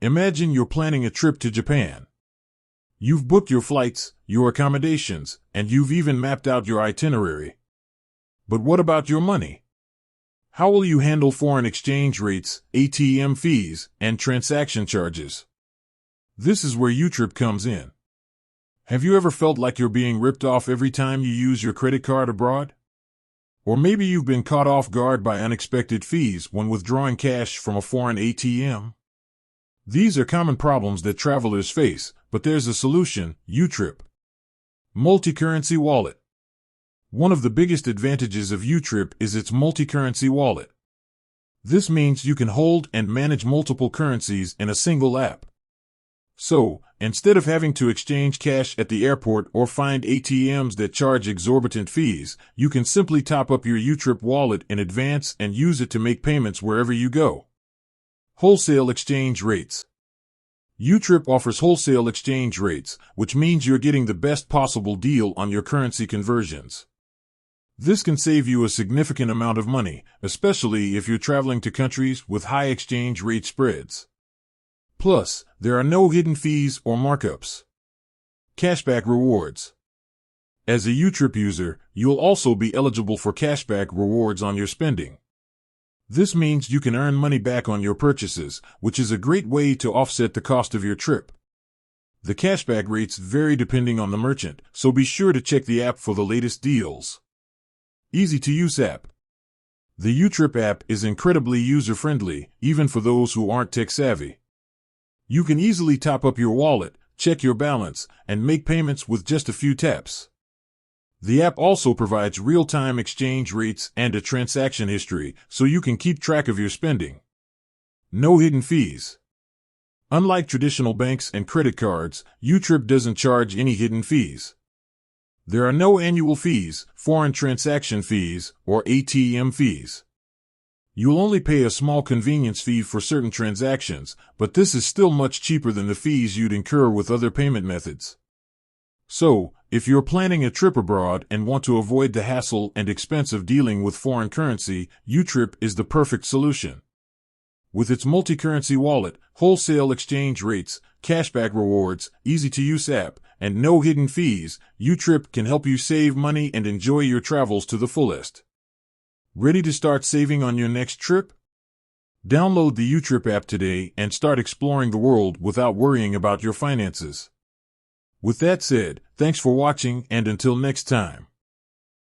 Imagine you're planning a trip to Japan. You've booked your flights, your accommodations, and you've even mapped out your itinerary. But what about your money? How will you handle foreign exchange rates, ATM fees, and transaction charges? This is where YouTrip comes in. Have you ever felt like you're being ripped off every time you use your credit card abroad? Or maybe you've been caught off guard by unexpected fees when withdrawing cash from a foreign ATM? These are common problems that travelers face, but there's a solution: YouTrip. Multi-currency wallet. One of the biggest advantages of YouTrip is its multi-currency wallet. This means you can hold and manage multiple currencies in a single app. So, instead of having to exchange cash at the airport or find ATMs that charge exorbitant fees, you can simply top up your YouTrip wallet in advance and use it to make payments wherever you go. Wholesale exchange rates. YouTrip offers wholesale exchange rates, which means you're getting the best possible deal on your currency conversions. This can save you a significant amount of money, especially if you're traveling to countries with high exchange rate spreads. Plus, there are no hidden fees or markups. Cashback rewards. As a YouTrip user, you'll also be eligible for cashback rewards on your spending. This means you can earn money back on your purchases, which is a great way to offset the cost of your trip. The cashback rates vary depending on the merchant, so be sure to check the app for the latest deals. Easy-to-use app. The YouTrip app is incredibly user-friendly, even for those who aren't tech-savvy. You can easily top up your wallet, check your balance, and make payments with just a few taps. The app also provides real-time exchange rates and a transaction history, so you can keep track of your spending. No hidden fees. Unlike traditional banks and credit cards, YouTrip doesn't charge any hidden fees. There are no annual fees, foreign transaction fees, or ATM fees. You'll only pay a small convenience fee for certain transactions, but this is still much cheaper than the fees you'd incur with other payment methods. So, if you're planning a trip abroad and want to avoid the hassle and expense of dealing with foreign currency, YouTrip is the perfect solution. With its multi-currency wallet, wholesale exchange rates, cashback rewards, easy-to-use app, and no hidden fees, YouTrip can help you save money and enjoy your travels to the fullest. Ready to start saving on your next trip? Download the YouTrip app today and start exploring the world without worrying about your finances. With that said, thanks for watching, and until next time.